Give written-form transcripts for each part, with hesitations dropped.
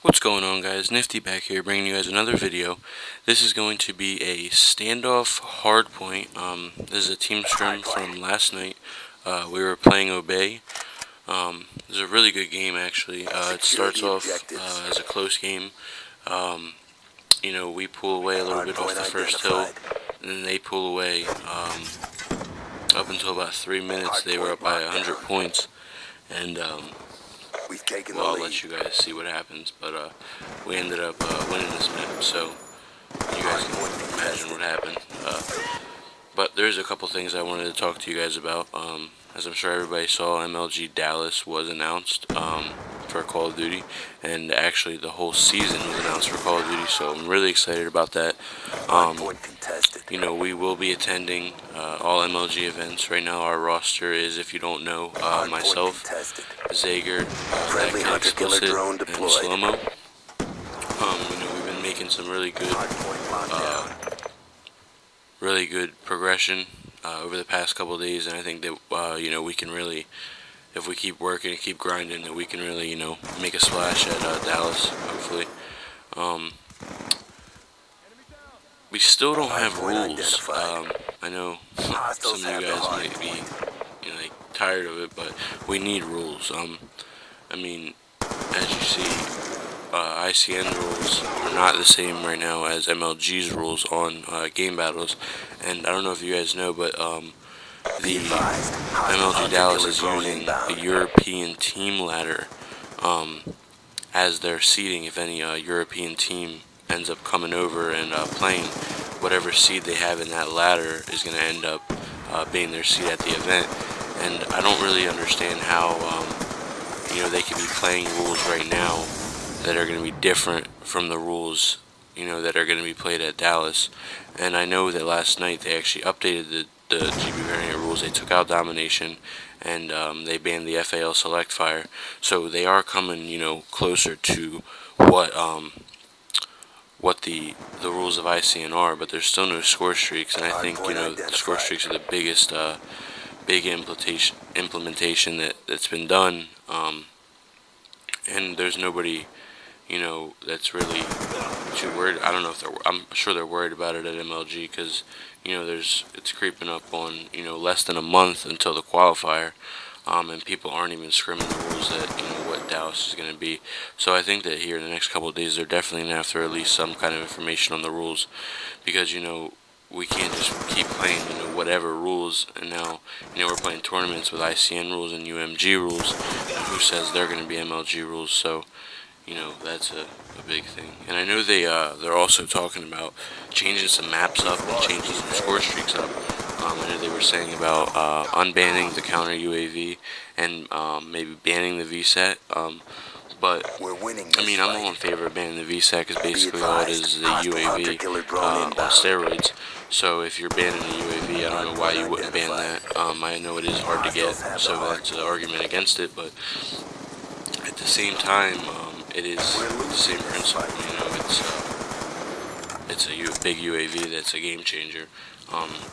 What's going on, guys? Nifty back here bringing you guys another video. This is going to be a standoff hardpoint. This is a team stream from last night. We were playing Obey. This is a really good game, actually. It starts off as a close game. We pull away a little bit off the first hill, and then they pull away. Up until about 3 minutes, they were up by 100 points, and well, I'll let you guys see what happens, but we ended up winning this map, so you guys can imagine what happened. But there's a couple things I wanted to talk to you guys about. As I'm sure everybody saw, MLG Dallas was announced for Call of Duty, and actually the whole season was announced for Call of Duty, so I'm really excited about that. We will be attending all MLG events. Right now our roster is, if you don't know, myself, Zager, That Kid Explicit, and Slow-Mo. We've been making some really good progression over the past couple of days, and I think that we can really, if we keep working and keep grinding, that we can really make a splash at Dallas, hopefully. We still don't have rules. I know some of you guys might be tired of it, but we need rules. As you see, ICN rules are not the same right now as MLG's rules on game battles, and I don't know if you guys know, but the MLG Dallas is using the European team ladder as their seeding. If any European team ends up coming over and playing, whatever seed they have in that ladder is going to end up being their seed at the event. And I don't really understand how they could be playing rules right now that are going to be different from the rules that are going to be played at Dallas. And I know that last night they actually updated the GB variant rules. They took out domination, and they banned the FAL select fire. So they are coming closer to what the rules of ICN are, but there's still no score streaks, and I think the score streaks are the biggest big implementation that's been done, and there's nobody that's really too worried. I don't know if I'm sure they're worried about it at MLG, because it's creeping up on less than a month until the qualifier, and people aren't even scrimming the rules that what Dallas is going to be. So I think that here in the next couple of days they're definitely going to have to release some kind of information on the rules, because we can't just keep playing whatever rules. And now we're playing tournaments with ICN rules and UMG rules, and who says they're going to be MLG rules? So that's a big thing. And I know they're also talking about changing some maps up and changing some score streaks up. I know they were saying about unbanning the counter UAV and maybe banning the VSAT. But I'm all in favor of banning the VSAT, because basically all it is the UAV on steroids. So if you're banning the UAV, I don't know why you wouldn't ban that. I know it is hard to get, so that's an argument against it. But at the same time, it is the same principle. It's a big UAV that's a game changer.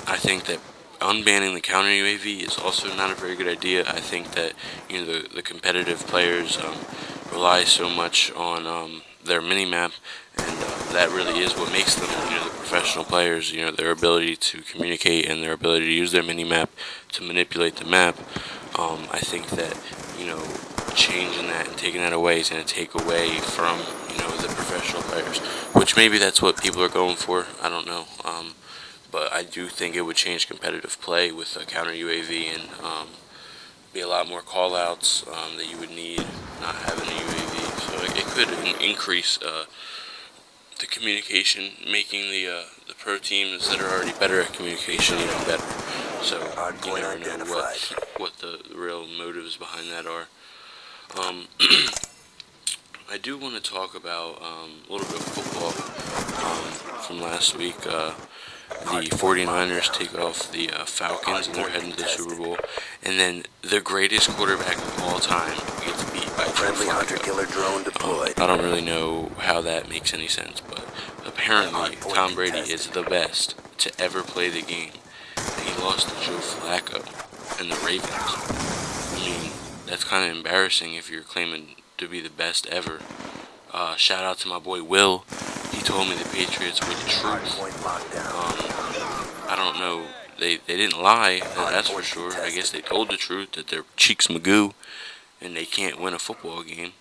I think that unbanning the counter UAV is also not a very good idea. I think that the competitive players rely so much on their minimap, and that really is what makes them the professional players. Their ability to communicate and their ability to use their minimap to manipulate the map. I think that changing that and taking that away is going to take away from the professional players, which maybe that's what people are going for. I don't know. But I do think it would change competitive play with a counter UAV, and be a lot more call-outs that you would need not having a UAV. So it could increase the communication, making the pro teams that are already better at communication even better. So you never know what the real motives behind that are. I do want to talk about a little bit of football from last week. The 49ers take off the Falcons, and they're heading to the Super Bowl. And then the greatest quarterback of all time gets beat by Joe Flacco. I don't really know how that makes any sense, but apparently Tom Brady is the best to ever play the game, and he lost to Joe Flacco and the Ravens. That's kind of embarrassing if you're claiming to be the best ever. Shout out to my boy Will. He told me the Patriots were the truth. I don't know. They didn't lie, that's for sure. I guess they told the truth that their cheeks magoo and they can't win a football game.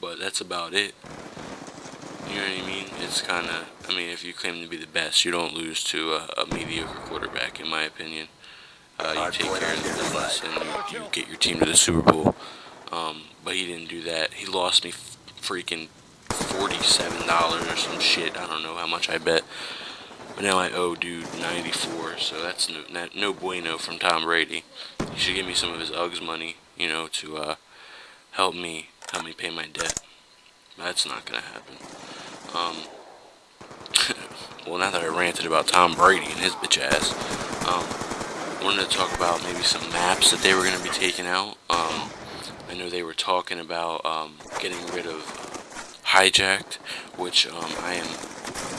But that's about it. You know what I mean? It's kind of, I mean, if you claim to be the best, you don't lose to a mediocre quarterback, in my opinion. You take care of the business and you get your team to the Super Bowl. But he didn't do that. He lost me freaking $47 or some shit. I don't know how much I bet. But now I owe dude 94, so that's no bueno from Tom Brady. He should give me some of his Uggs money, you know, to help me pay my debt. That's not gonna happen. Well, now that I ranted about Tom Brady and his bitch ass, wanted to talk about maybe some maps that they were gonna be taking out. I know they were talking about getting rid of Hijacked, which I am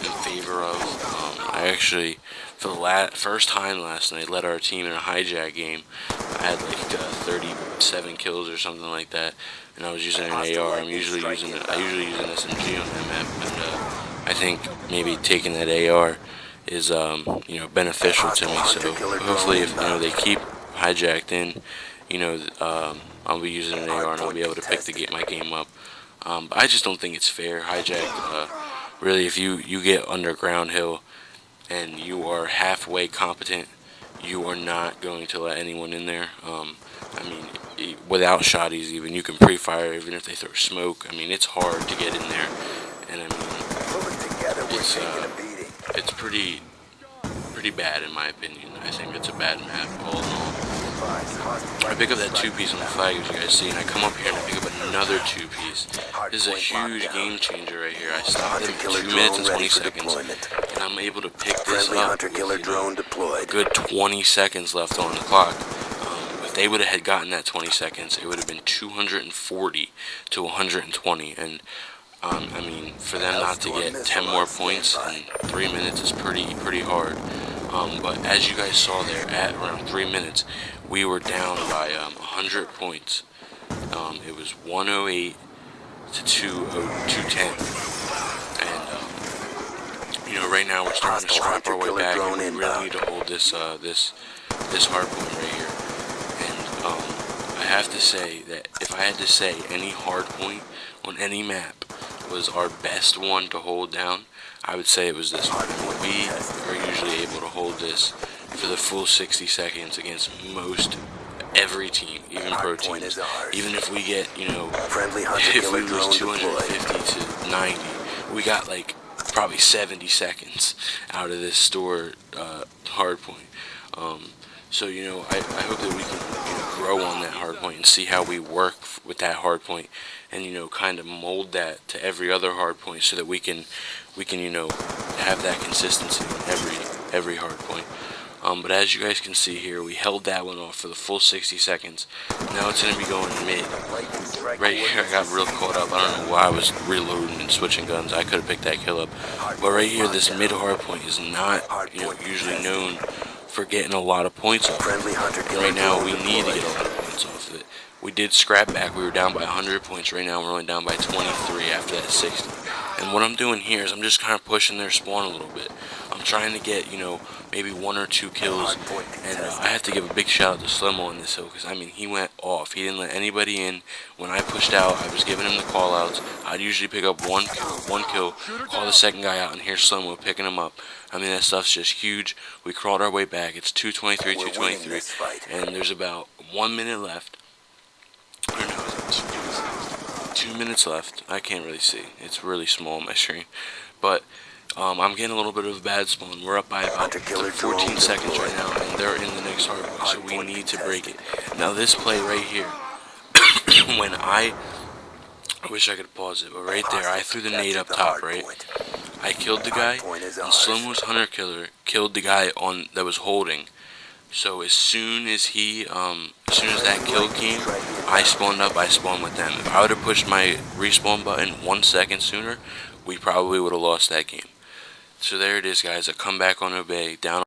in favor of. I actually, for the first time last night, led our team in a hijack game. I had like 37 kills or something like that, and I was using an AR. I usually use an SMG on that map, and I think maybe taking that AR is you know, beneficial to me. So hopefully, if they keep Hijacked in, I'll be using an AR and I'll be able to pick my game up. But I just don't think it's fair. Hijacked, really, if you get underground hill and you are halfway competent, you are not going to let anyone in there. I mean, without shotties even, you can pre-fire even if they throw smoke. I mean, it's hard to get in there, and I mean, it's pretty bad in my opinion. I think it's a bad map all in all. I pick up that 2-piece on the flag, as you guys see, and I come up here and I pick up another 2-piece. This is a huge game changer right here. I stopped him for 2 minutes and 20 seconds, and I'm able to pick this up with, a good 20 seconds left on the clock. If they would have had gotten that 20 seconds, it would have been 240 to 120, and I mean, for them not to get 10 more points in 3 minutes is pretty hard. But as you guys saw there, at around 3 minutes, we were down by 100 points. It was 108 to 210. And right now we're starting to scrap our way back, and we really need to hold this hard point right here. And I have to say that if I had to say any hard point on any map was our best one to hold down, I would say it was this one. We are usually able to hold this for the full 60 seconds against every team, even pro teams. Even if we get, if we lose 250 to 90, we got like probably 70 seconds out of this store hard point. So, I hope that we can grow on that hard point and see how we work with that hard point, and kind of mold that to every other hard point so that we can have that consistency on every hard point. But as you guys can see here, we held that one off for the full 60 seconds. Now it's going to be going mid. Right here, I got real caught up. I don't know why I was reloading and switching guns. I could have picked that kill up. But right here, this mid hard point is not, usually known for getting a lot of points off. And right now, we need to get a lot of points off of it. We did scrap back. We were down by 100 points. Right now, we're only down by 23 after that 60. And what I'm doing here is I'm just kind of pushing their spawn a little bit. I'm trying to get, maybe 1 or 2 kills. And I have to give a big shout out to Slim on this hill, because, I mean, he went off. He didn't let anybody in. When I pushed out, I was giving him the call outs. I'd usually pick up one kill, call the second guy out, and here's Slim with picking him up. I mean, that stuff's just huge. We crawled our way back. It's 223, and there's about 1 minute left. Or no, it's 2 minutes left. I can't really see. It's really small on my screen. But I'm getting a little bit of a bad spawn. We're up by about 14 seconds right now, and they're in the next hard point, so we need to break it. Now this play right here, when I wish I could pause it, but right there, I threw the nade up top, right? I killed the guy, and Slim was Hunter Killer, killed the guy that was holding. So as soon as that kill came, I spawned up, I spawned with them. If I would have pushed my respawn button 1 second sooner, we probably would have lost that game. So there it is, guys, a comeback on Obey, down